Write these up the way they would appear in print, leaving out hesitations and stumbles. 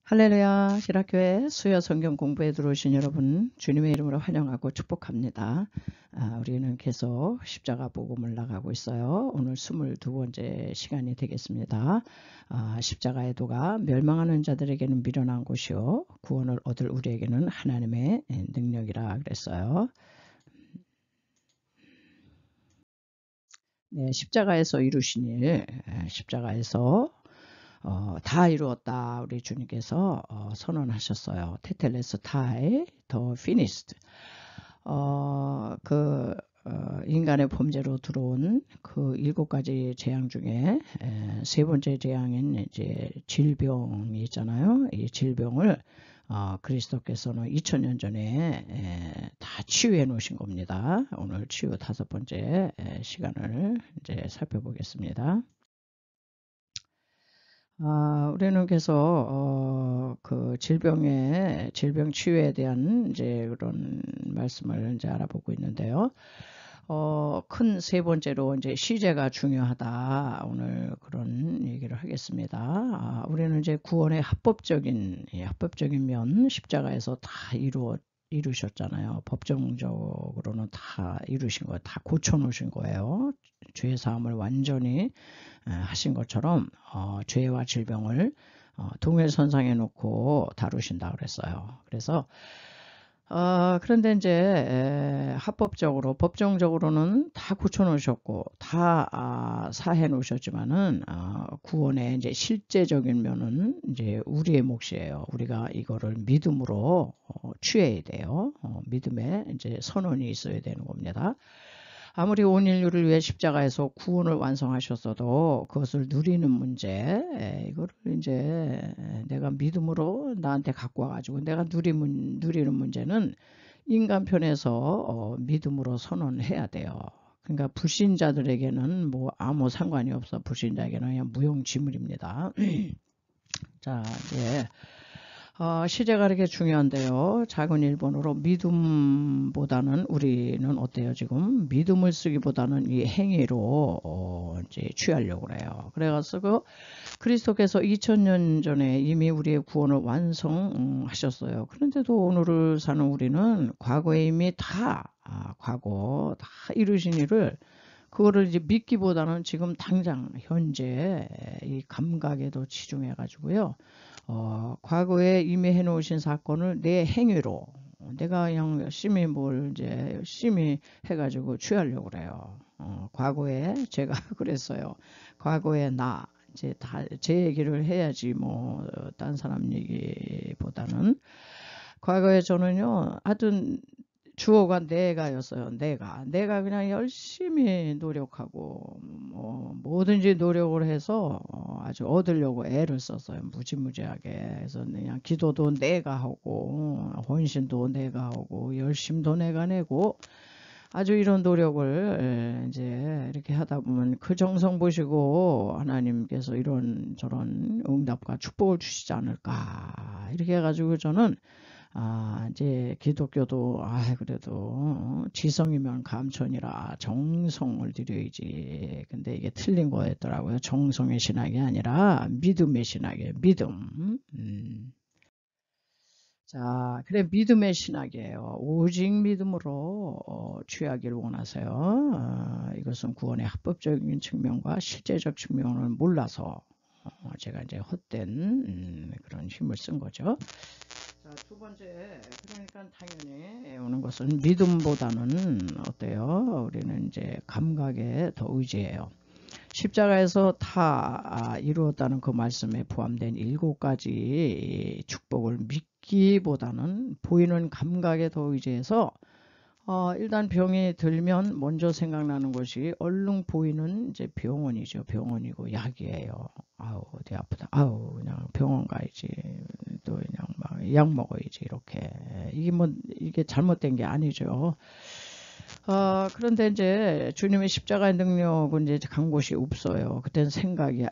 할렐루야, 신학교에 수요 성경 공부에 들어오신 여러분, 주님의 이름으로 환영하고 축복합니다. 우리는 계속 십자가 복음을 나가고 있어요. 오늘 22번째 시간이 되겠습니다. 십자가의 도가 멸망하는 자들에게는 미련한 곳이요, 구원을 얻을 우리에게는 하나님의 능력이라 그랬어요. 네, 십자가에서 이루신 일, 십자가에서 다 이루었다. 우리 주님께서 선언하셨어요. 테텔레스타이 더 피니스드. 인간의 범죄로 들어온 그 7가지 재앙 중에 세 번째 재앙인 이제 질병이 있잖아요. 이 질병을 그리스도께서는 2000년 전에 다 치유해 놓으신 겁니다. 오늘 치유 5번째 시간을 이제 살펴보겠습니다. 우리는 계속 그 질병 치유에 대한 이제 그런 말씀을 이제 알아보고 있는데요. 큰 세 번째로 이제 시제가 중요하다. 오늘 그런 얘기를 하겠습니다. 우리는 이제 구원의 합법적인 면 십자가에서 다 이루셨잖아요. 법정적으로는 다 이루신 거예요. 다 고쳐놓으신 거예요. 죄 사함을 완전히 하신 것처럼 죄와 질병을 동일선상에 놓고 다루신다 그랬어요. 그래서 그런데 이제 합법적으로 법정적으로는 다 고쳐놓으셨고 다 사해 놓으셨지만은 구원의 이제 실제적인 면은 이제 우리의 몫이에요. 우리가 이거를 믿음으로 취해야 돼요. 믿음에 이제 선언이 있어야 되는 겁니다. 아무리 온 인류를 위해 십자가에서 구원을 완성하셨어도 그것을 누리는 문제, 이거를 이제 내가 믿음으로 나한테 갖고 와가지고 내가 누리는 문제는 인간 편에서 믿음으로 선언해야 돼요. 그러니까 불신자들에게는 뭐 아무 상관이 없어. 불신자에게는 그냥 무용지물입니다. 자, 이제 시제가 이렇게 중요한데요. 작은 일본어로 믿음보다는 우리는 어때요? 지금 믿음을 쓰기보다는 이 행위로 이제 취하려고 그래요. 그래가지고 그리스도께서 2000년 전에 이미 우리의 구원을 완성하셨어요. 그런데도 오늘을 사는 우리는 과거에 이미 과거 다 이루신 일을 그거를 이제 믿기보다는 지금 당장 현재 이 감각에도 치중해 가지고요. 과거에 이미 해놓으신 사건을 내 행위로 내가 그냥 열심히 해가지고 취하려고 그래요. 과거에 제가 그랬어요. 과거에 이제 다 제 얘기를 해야지 뭐 딴 사람 얘기보다는. 과거에 저는요, 하여튼 주어가 내가였어요. 내가 그냥 열심히 노력하고 뭐든지 노력을 해서 아주 얻으려고 애를 썼어요. 무지무지하게. 그래서 그냥 기도도 내가 하고 헌신도 내가 하고 열심도 내가 내고 아주 이런 노력을 이제 이렇게 하다 보면 그 정성 보시고 하나님께서 이런 저런 응답과 축복을 주시지 않을까 이렇게 해가지고 저는 이제 기독교도 그래도 지성이면 감천이라 정성을 들여야지. 근데 이게 틀린 거였더라고요. 정성의 신학이 아니라 믿음의 신학이에요. 믿음. 자, 그래 믿음의 신학이에요. 오직 믿음으로 취하기를 원하세요. 이것은 구원의 합법적인 측면과 실제적 측면을 몰라서 제가 이제 헛된 그런 힘을 쓴 거죠. 자, 두 번째, 그러니까 당연히 오는 것은 믿음보다는 어때요? 우리는 이제 감각에 더 의지해요. 십자가에서 다 이루었다는 그 말씀에 포함된 7가지 축복을 믿기보다는 보이는 감각에 더 의지해서 일단 병이 들면 먼저 생각나는 것이 얼른 보이는 이제 병원이죠. 병원이고 약이에요. 어디 아프다. 그냥 병원 가야지. 또 그냥 막 약 먹어야지. 이렇게. 이게 잘못된 게 아니죠. 그런데 이제 주님의 십자가의 능력은 이제 간 곳이 없어요. 그때는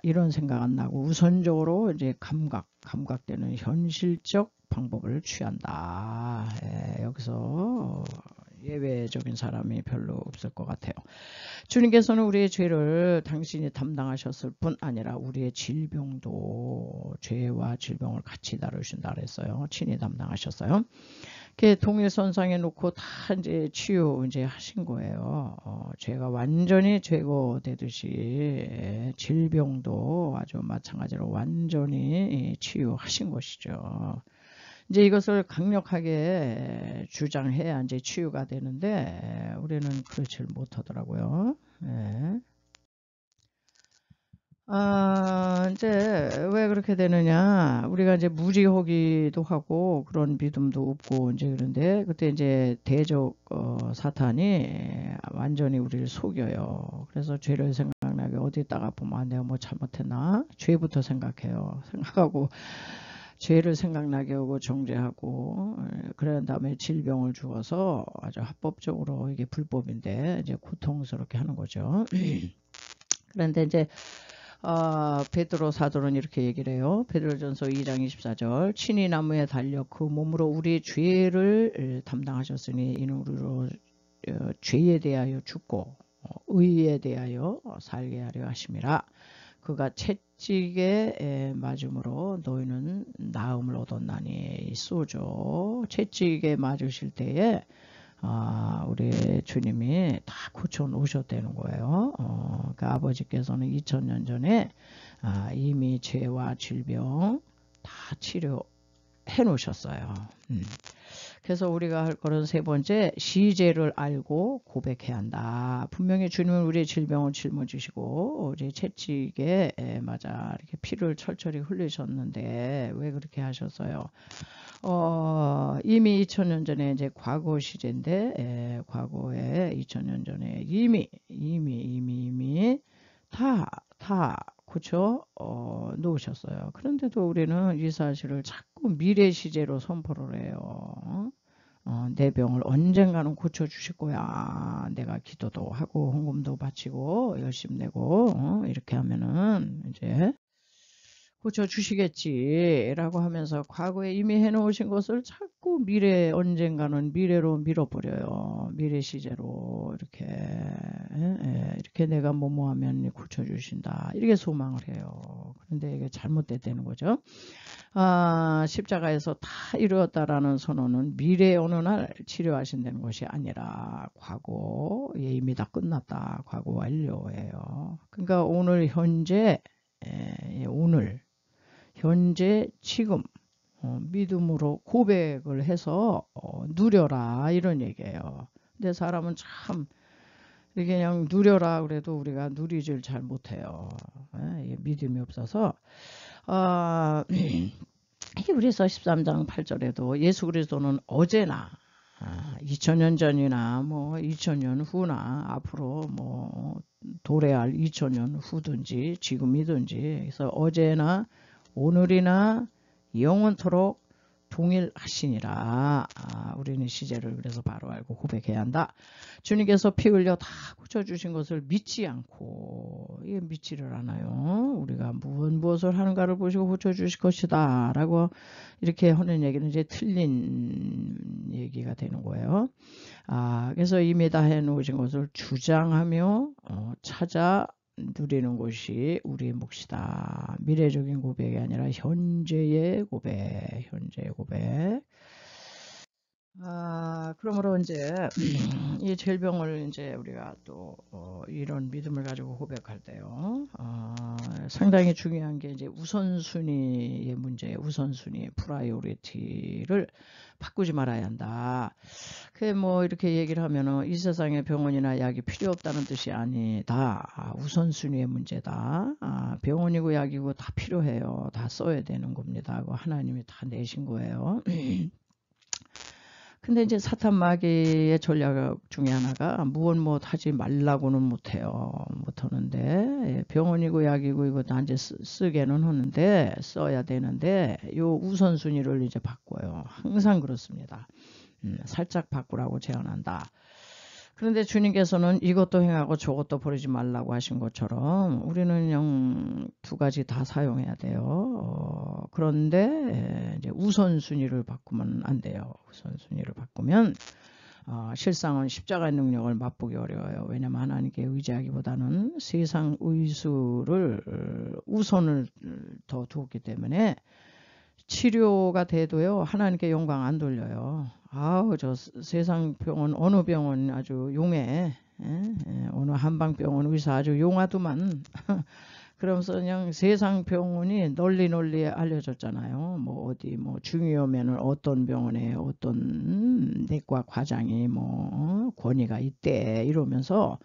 이런 생각 안 나고 우선적으로 이제 감각되는 현실적 방법을 취한다. 여기서 예외적인 사람이 별로 없을 것 같아요. 주님께서는 우리의 죄를 당신이 담당하셨을 뿐 아니라 우리의 질병도 죄와 질병을 같이 다루신다 그랬어요. 친히 담당하셨어요. 그 동일선상에 놓고 다 이제 치유 이제 하신 거예요. 죄가 완전히 제거되듯이 질병도 아주 마찬가지로 완전히 치유하신 것이죠. 이제 이것을 강력하게 주장해야 이제 치유가 되는데 우리는 그렇지 못하더라고요. 네. 이제 왜 그렇게 되느냐? 우리가 이제 무지하기도 하고 그런 믿음도 없고 이제 그런데 그때 이제 대적 사탄이 완전히 우리를 속여요. 그래서 죄를 생각나게 어디다가 보면 내가 뭐 잘못했나? 죄부터 생각해요. 생각하고 죄를 생각나게 하고 정죄하고 그런 다음에 질병을 주어서 아주 합법적으로 이게 불법인데 이제 고통스럽게 하는 거죠. 그런데 이제 베드로 사도는 이렇게 얘기를 해요. 베드로전서 2장 24절 친히 나무에 달려 그 몸으로 우리의 죄를 담당하셨으니 이는 우리로 죄에 대하여 죽고 의에 대하여 살게 하려 하심이라. 그가 채찍에 맞음으로 너희는 나음을 얻었나니. 쏘죠. 채찍에 맞으실 때에 우리 주님이 다 고쳐 놓으셨다는 거예요. 그 아버지께서는 2000년 전에 이미 죄와 질병 다 치료해 놓으셨어요. 그래서 우리가 할 거는 세 번째, 시제를 알고 고백해야 한다. 분명히 주님은 우리의 질병을 짊어지시고 우리 채찍에 맞아 이렇게 피를 철철히 흘리셨는데 왜 그렇게 하셨어요? 이미 2000년 전에 이제 과거 시제인데 과거에 2000년 전에 이미 다 고쳐 놓으셨어요. 그런데도 우리는 이 사실을 자꾸 미래 시제로 선포를 해요. 내 병을 언젠가는 고쳐주실 거야. 내가 기도도 하고 헌금도 바치고 열심히 내고 이렇게 하면은 이제 고쳐주시겠지 라고 하면서 과거에 이미 해놓으신 것을 자꾸 미래 언젠가는 미래로 밀어버려요. 미래 시제로 이렇게 내가 뭐뭐하면 고쳐주신다 이렇게 소망을 해요. 그런데 이게 잘못됐다는 거죠. 십자가에서 다 이루었다라는 선언은 미래의 어느 날 치료하신다는 것이 아니라 과거에 이미 다 끝났다. 과거 완료예요. 그러니까 오늘 현재 현재 지금 믿음으로 고백을 해서 누려라 이런 얘기예요. 근데 사람은 참 이렇게 그냥 누려라 그래도 우리가 누리질 잘 못해요. 믿음이 없어서 히브리서 13장 8절에도 예수 그리스도는 어제나 2000년 전이나 뭐 2000년 후나 앞으로 뭐 도래할 2000년 후든지 지금이든지 그래서 어제나 오늘이나 영원토록 동일하시니라. 우리는 시제를 그래서 바로 알고 고백해야 한다. 주님께서 피 흘려 다 고쳐주신 것을 믿지 않고 이게 믿지를 않아요. 우리가 무엇을 하는가를 보시고 고쳐주실 것이다 라고 이렇게 하는 얘기는 이제 틀린 얘기가 되는 거예요. 그래서 이미 다 해놓으신 것을 주장하며 찾아 누리는 것이 우리의 몫이다. 미래적인 고백이 아니라 현재의 고백. 그러므로 이제 이 질병을 이제 우리가 또 이런 믿음을 가지고 고백할 때요. 상당히 중요한 게 이제 우선순위의 문제예요. 우선순위, 프라이오리티를 바꾸지 말아야 한다. 그 뭐 이렇게 얘기를 하면은 이 세상에 병원이나 약이 필요 없다는 뜻이 아니다. 우선순위의 문제다. 병원이고 약이고 다 필요해요. 다 써야 되는 겁니다. 하나님이 다 내신 거예요. 근데 이제 사탄 마귀의 전략 중에 하나가 무엇 하지 말라고는 못하는데 병원이고 약이고 이거 다 이제 쓰게는 하는데 써야 되는데 요 우선순위를 이제 바꿔요. 항상 그렇습니다. 살짝 바꾸라고 제안한다. 그런데 주님께서는 이것도 행하고 저것도 버리지 말라고 하신 것처럼 우리는 그냥 두 가지 다 사용해야 돼요. 그런데 이제 우선순위를 바꾸면 안 돼요. 우선순위를 바꾸면 실상은 십자가의 능력을 맛보기 어려워요. 왜냐하면 하나님께 의지하기보다는 세상 의수를 우선을 더 두었기 때문에 치료가 돼도요 하나님께 영광 안 돌려요. 아우 저 세상 병원 어느 병원 아주 용해, 어느 한방병원 의사 아주 용하더만. 그러면서 그냥 세상 병원이 널리 알려졌잖아요. 뭐 어디 뭐 중이염에는 어떤 병원에 어떤 내과 과장이 뭐 권위가 있대 이러면서.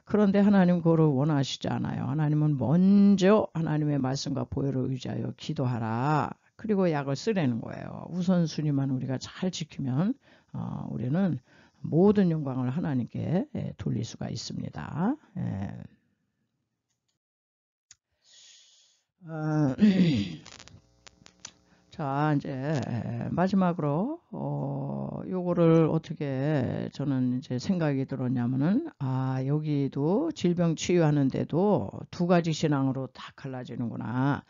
그런데 하나님 그거를 원하시지 않아요. 하나님은 먼저 하나님의 말씀과 보혈을 의지하여 기도하라. 그리고 약을 쓰라는 거예요. 우선순위만 우리가 잘 지키면 우리는 모든 영광을 하나님께 돌릴 수가 있습니다. 자 이제 마지막으로 요거를 어떻게 저는 이제 생각이 들었냐면은 여기도 질병 치유하는데도 두 가지 신앙으로 다 갈라지는구나.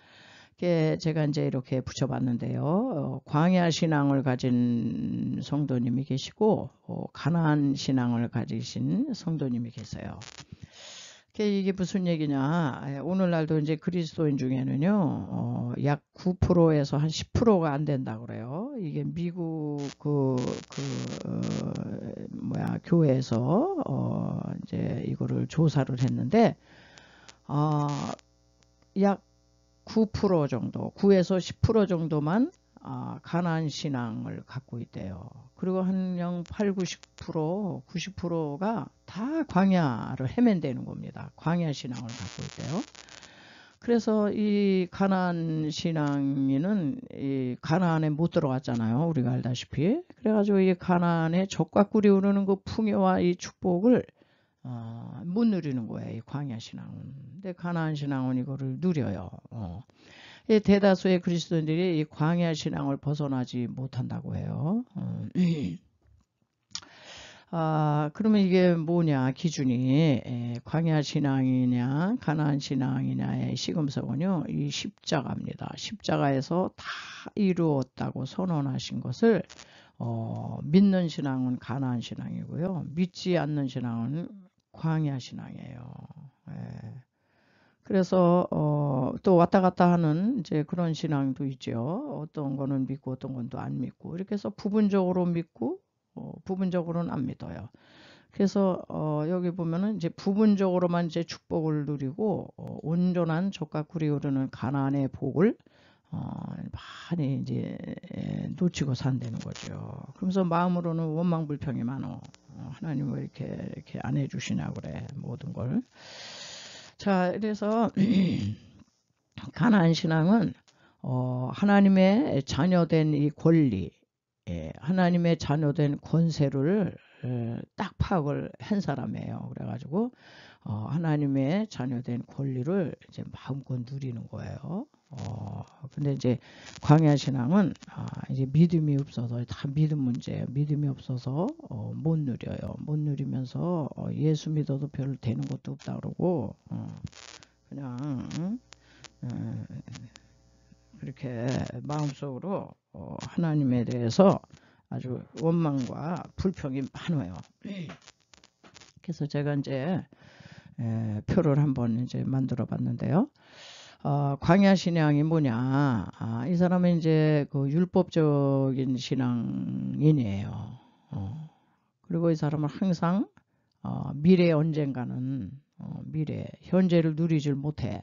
제가 이제 이렇게 붙여봤는데요. 광야 신앙을 가진 성도님이 계시고 가나안 신앙을 가지신 성도님이 계세요. 이게 무슨 얘기냐? 오늘날도 이제 그리스도인 중에는요, 약 9%에서 한 10%가 안 된다 그래요. 이게 미국 교회에서 이제 이거를 조사를 했는데, 약 9% 정도, 9에서 10% 정도만 가나안 신앙을 갖고 있대요. 그리고 한 8, 90%, 90%가 다 광야를 헤맨대는 겁니다. 광야 신앙을 갖고 있대요. 그래서 이 가나안 신앙인은 이 가나안에 못 들어갔잖아요. 우리가 알다시피. 그래가지고 이 가나안에 젖과 꿀이 흐르는 그 풍요와 이 축복을 못 누리는 거예요. 이 광야 신앙은. 근데 가나안 신앙은 이거를 누려요. 이 대다수의 그리스도인들이 이 광야 신앙을 벗어나지 못한다고 해요. 그러면 이게 뭐냐 기준이 광야 신앙이냐 가나안 신앙이냐의 시금석은요 이 십자가입니다. 십자가에서 다 이루었다고 선언하신 것을 믿는 신앙은 가나안 신앙이고요. 믿지 않는 신앙은 광야 신앙이에요. 그래서 또 왔다 갔다 하는 이제 그런 신앙도 있죠. 어떤 거는 믿고 어떤 건 또 안 믿고 이렇게 해서 부분적으로 믿고 부분적으로는 안 믿어요. 그래서 여기 보면은 이제 부분적으로만 이제 축복을 누리고 온전한 젖과 꿀이 흐르는 가나안의 복을 많이 이제 놓치고 산다는 거죠. 그러면서 마음으로는 원망불평이 많어. 하나님 왜 이렇게 안 해주시냐 그래 모든 걸. 자, 그래서 가나안 신앙은 하나님의 자녀된 이 권리, 하나님의 자녀된 권세를 딱 파악을 한 사람이에요. 그래가지고 하나님의 자녀된 권리를 이제 마음껏 누리는 거예요. 근데 이제 광야 신앙은 이제 믿음이 없어서 다 믿음 문제예요. 믿음이 없어서 못 누려요. 못 누리면서 예수 믿어도 별 되는 것도 없다 그러고 그냥 그렇게 마음속으로 하나님에 대해서 아주 원망과 불평이 많아요. 그래서 제가 이제 표를 한번 이제 만들어 봤는데요. 광야 신앙이 뭐냐? 이 사람은 이제 그 율법적인 신앙인이에요. 그리고 이 사람은 항상 미래 언젠가는 미래 현재를 누리질 못해.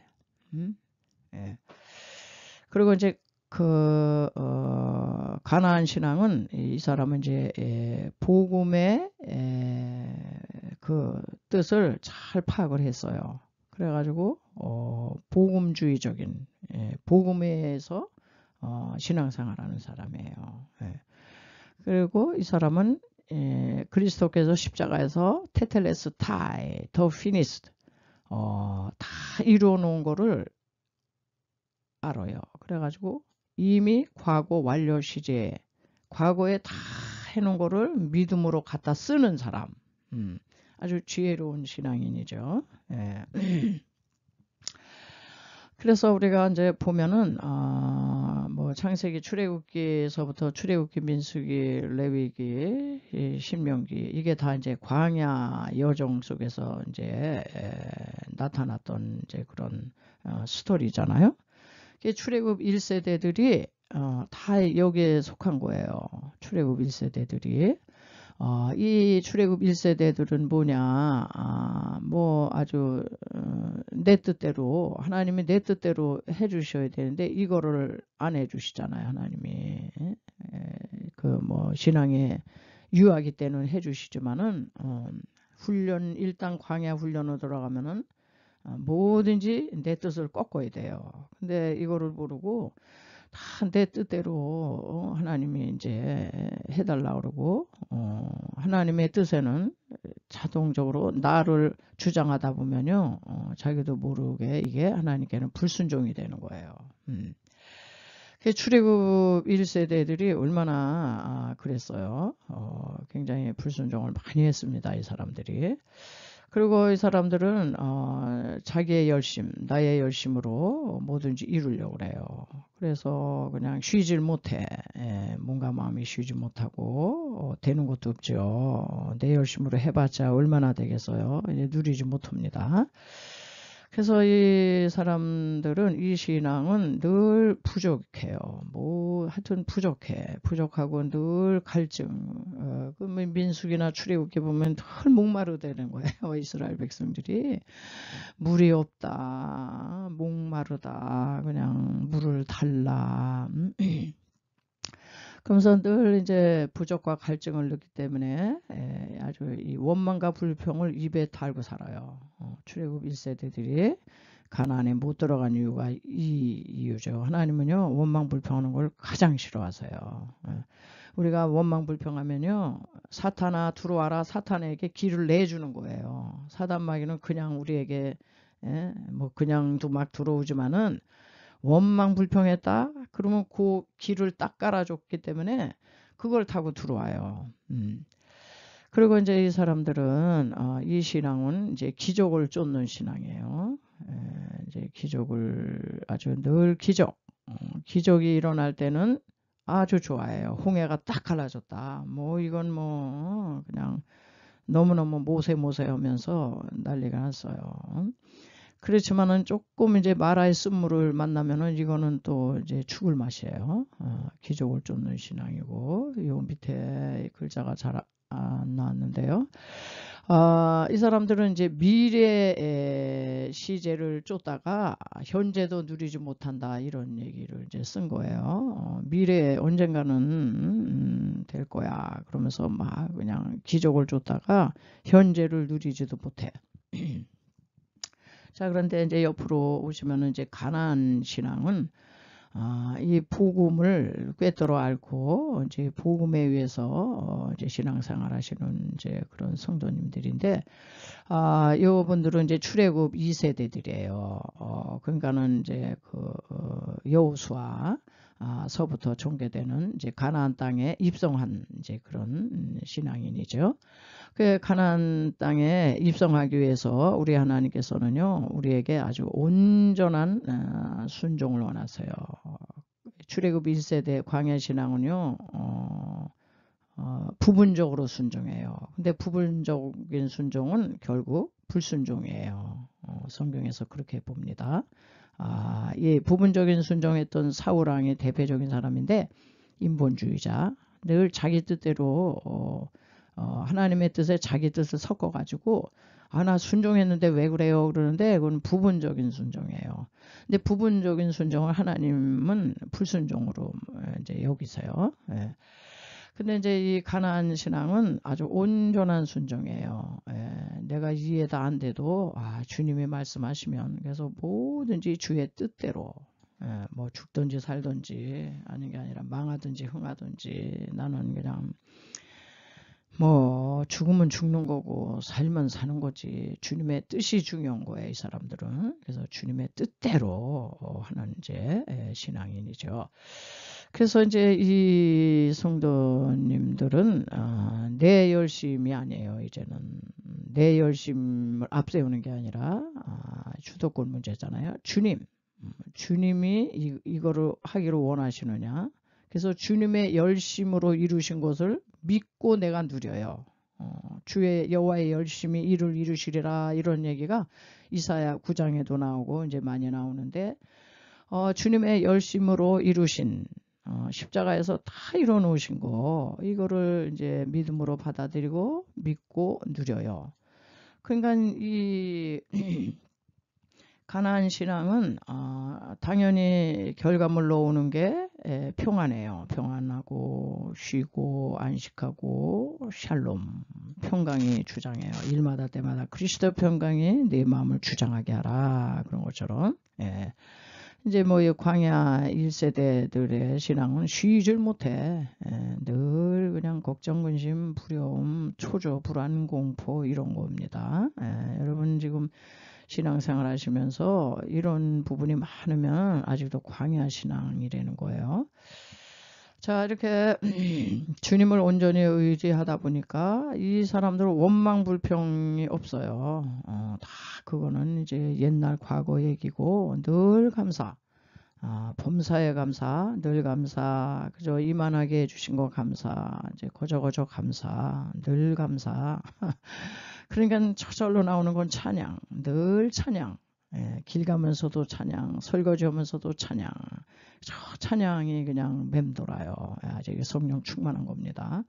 그리고 이제 가나안 신앙은 이 사람은 이제 복음의 그 뜻을 잘 파악을 했어요. 그래가지고 복음주의적인 복음에서 신앙생활하는 사람이에요. 그리고 이 사람은 그리스도께서 십자가에서 테텔레스타이 더 피니스드 다 이루어 놓은 거를 알아요. 그래가지고 이미 과거 완료 시제 과거에 다 해놓은 거를 믿음으로 갖다 쓰는 사람. 아주 지혜로운 신앙인이죠. 그래서 우리가 이제 보면은 뭐 창세기 출애굽기에서부터 출애굽기, 민수기, 레위기, 신명기 이게 다 이제 광야 여정 속에서 이제 나타났던 이제 그런 스토리잖아요. 출애굽 1세대들이 다 여기에 속한 거예요. 출애굽 1세대들이. 이 출애굽 1세대들은 뭐냐, 뭐 아주 내 뜻대로, 하나님이 내 뜻대로 해주셔야 되는데 이거를 안 해주시잖아요. 하나님이 그 뭐 신앙의 유아기 때는 해주시지만은 훈련, 일단 광야 훈련으로 들어가면은 뭐든지 내 뜻을 꺾어야 돼요. 근데 이거를 모르고 다 내 뜻대로 하나님이 이제 해달라 그러고 하나님의 뜻에는 자동적으로 나를 주장하다 보면요 자기도 모르게 이게 하나님께는 불순종이 되는 거예요. 출애굽 1세대들이 얼마나 그랬어요. 굉장히 불순종을 많이 했습니다. 이 사람들이. 그리고 이 사람들은 자기의 열심, 나의 열심으로 뭐든지 이루려고 그래요. 그래서 그냥 쉬질 못해. 몸과 마음이 쉬지 못하고 되는 것도 없죠. 내 열심으로 해봤자 얼마나 되겠어요. 이제 누리지 못합니다. 그래서 이 사람들은 이 신앙은 늘 부족해요. 뭐 하여튼 부족하고 늘 갈증. 그 민수기나 출애굽기 보면 늘 목마르다는 거예요. 이스라엘 백성들이 물이 없다, 목마르다, 그냥 물을 달라. 그러면서 늘 이제 부족과 갈증을 느끼기 때문에 아주 이 원망과 불평을 입에 달고 살아요. 출애굽 1세대들이 가나안에 못 들어간 이유가 이 이유죠. 하나님은요 원망 불평하는 걸 가장 싫어하세요. 우리가 원망 불평하면요 사탄아 들어와라, 사탄에게 길을 내주는 거예요. 사단 마귀는 그냥 우리에게 뭐 그냥도 막 들어오지만은 원망 불평했다? 그러면 그 길을 딱 깔아줬기 때문에 그걸 타고 들어와요. 그리고 이제 이 사람들은 이 신앙은 이제 기적을 쫓는 신앙이에요. 이제 기적을 아주 늘 기적이 일어날 때는 아주 좋아해요. 홍해가 딱 갈라졌다. 뭐 이건 뭐 그냥 너무너무 모세 하면서 난리가 났어요. 그렇지만은 조금 이제 마라의 쓴물을 만나면은 이거는 또 이제 죽을 맛이에요. 기적을 쫓는 신앙이고, 요 밑에 글자가 잘 안 나왔는데요. 이 사람들은 이제 미래의 시제를 쫓다가 현재도 누리지 못한다 이런 얘기를 이제 쓴 거예요. 미래에 언젠가는 될 거야. 그러면서 막 그냥 기적을 쫓다가 현재를 누리지도 못해. 자, 그런데 이제 옆으로 오시면은 이제 가나안 신앙은 이 복음을 꿰뚫어 앓고 이제 복음에 의해서 이제 신앙생활 하시는 이제 그런 성도님들인데 이분들은 이제 출애굽 2세대들이에요. 그러니까는 이제 그 여호수아 서부터 전개되는 이제 가나안 땅에 입성한 이제 그런 신앙인이죠. 그 가나안 땅에 입성하기 위해서 우리 하나님께서는요 우리에게 아주 온전한 순종을 원하세요. 출애굽 1세대 광야 신앙은요 부분적으로 순종해요. 근데 부분적인 순종은 결국 불순종이에요. 성경에서 그렇게 봅니다. 이 부분적인 순종했던 사울 왕의 대표적인 사람인데 인본주의자, 늘 자기 뜻대로 하나님의 뜻에 자기 뜻을 섞어가지고 나 순종했는데 왜 그래요? 그러는데 그건 부분적인 순종이에요. 근데 부분적인 순종을 하나님은 불순종으로 이제 여기세요. 근데 이제 이 가나안 신앙은 아주 온전한 순종이에요. 내가 이해가 안 돼도 주님이 말씀하시면 그래서 뭐든지 주의 뜻대로 뭐 죽든지 살든지 아닌 게 아니라 망하든지 흥하든지 나는 그냥 뭐 죽으면 죽는 거고 살면 사는 거지 주님의 뜻이 중요한 거예요. 이 사람들은. 그래서 주님의 뜻대로 하는 이제 신앙인이죠. 그래서 이제 이 성도님들은 내 열심이 아니에요. 이제는 내 열심을 앞세우는 게 아니라 주도권 문제잖아요. 주님 주님이 이거를 하기를 원하시느냐. 그래서 주님의 열심으로 이루신 것을 믿고 내가 누려요. 주의 여호와의 열심히 이를 이루시리라, 이런 얘기가 이사야 9장에도 나오고 이제 많이 나오는데, 주님의 열심으로 이루신, 십자가에서 다 이뤄 놓으신 거, 이거를 이제 믿음으로 받아들이고 믿고 누려요. 그러니까 이 가나안 신앙은 당연히 결과물로 오는 게 평안해요. 평안하고 쉬고 안식하고 샬롬, 평강이 주장해요. 일마다 때마다 그리스도 평강이 네 마음을 주장하게 하라, 그런 것처럼. 이제 뭐 이 광야 1세대들의 신앙은 쉬질 못해. 늘 그냥 걱정, 근심, 두려움, 초조, 불안, 공포, 이런 겁니다. 여러분 지금 신앙생활 하시면서 이런 부분이 많으면 아직도 광야 신앙이라는 거예요. 자, 이렇게 주님을 온전히 의지하다 보니까 이 사람들은 원망 불평이 없어요. 다 그거는 이제 옛날 과거 얘기고, 늘 감사. 범사에 감사, 늘 감사, 그저 이만하게 해주신 거 감사, 이제 거저거저 감사, 늘 감사. 그러니까 저절로 나오는 건 찬양, 늘 찬양. 길 가면서도 찬양, 설거지 하면서도 찬양. 저 찬양이 그냥 맴돌아요. 아직 성령 충만한 겁니다.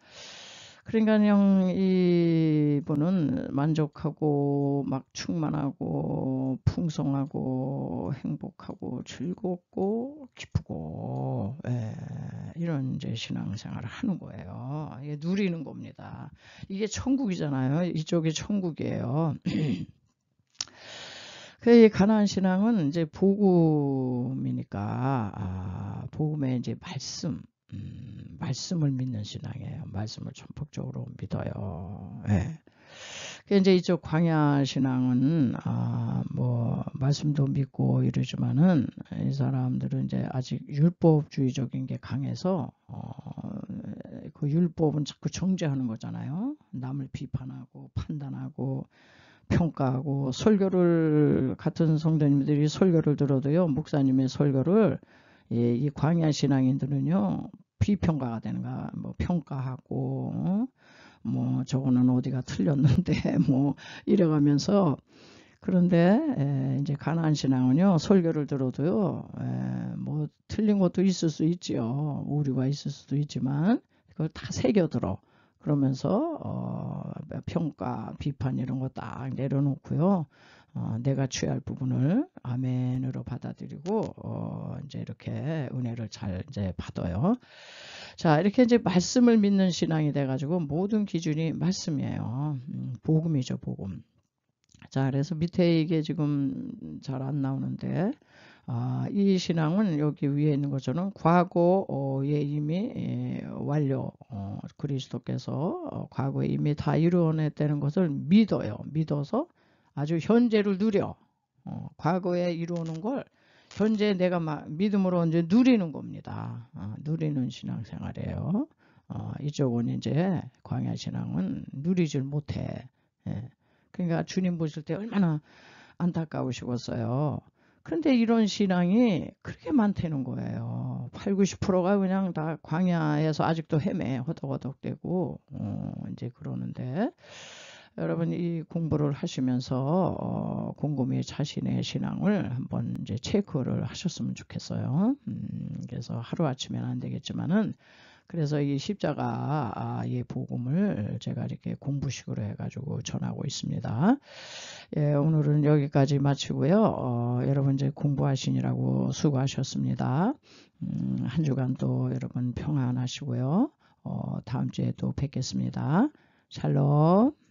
그러니까 그냥 이분은 만족하고 막 충만하고 풍성하고 행복하고 즐겁고 기쁘고, 이런 이제 신앙생활을 하는 거예요. 이게 누리는 겁니다. 이게 천국이잖아요. 이쪽이 천국이에요. 그 가나안 신앙은 이제 복음이니까, 복음의 이제 말씀을 믿는 신앙이에요. 말씀을 전폭적으로 믿어요. 그 이제 이쪽 광야 신앙은 뭐 말씀도 믿고 이러지만은, 이 사람들은 이제 아직 율법주의적인 게 강해서 그 율법은 자꾸 정죄하는 거잖아요. 남을 비판하고 판단하고 평가하고, 설교를 같은 성도님들이 설교를 들어도요, 목사님의 설교를 이 광야 신앙인들은요 비평가가 되는가, 뭐 평가하고, 뭐 저거는 어디가 틀렸는데 뭐 이래가면서. 그런데 이제 가나안 신앙은요, 설교를 들어도요 뭐 틀린 것도 있을 수 있지요, 오류가 있을 수도 있지만 그걸 다 새겨들어. 그러면서 평가, 비판 이런 거 딱 내려놓고요, 내가 취할 부분을 아멘으로 받아들이고 이제 이렇게 은혜를 잘 이제 받아요. 자, 이렇게 이제 말씀을 믿는 신앙이 돼가지고 모든 기준이 말씀이에요. 복음이죠, 복음. 자, 그래서 밑에 이게 지금 잘 안 나오는데, 이 신앙은 여기 위에 있는 것처럼 과거에 이미 완료, 그리스도께서 과거에 이미 다 이루어냈다는 것을 믿어요. 믿어서 아주 현재를 누려. 과거에 이루어놓은 걸 현재 내가 믿음으로 이제 누리는 겁니다. 누리는 신앙생활이에요. 이쪽은 이제 광야 신앙은 누리질 못해. 그러니까 주님 보실 때 얼마나 안타까우시겠어요. 그런데 이런 신앙이 그렇게 많다는 거예요. 8, 90%가 그냥 다 광야에서 아직도 헤매, 허덕허덕대고 이제 그러는데, 여러분 이 공부를 하시면서 곰곰이 자신의 신앙을 한번 이제 체크를 하셨으면 좋겠어요. 그래서 하루아침에는 안 되겠지만은, 그래서 이 십자가의 복음을 제가 이렇게 공부식으로 해가지고 전하고 있습니다. 오늘은 여기까지 마치고요. 여러분 이제 공부하시느라고 수고하셨습니다. 한 주간 또 여러분 평안하시고요. 다음 주에 또 뵙겠습니다. 샬롬.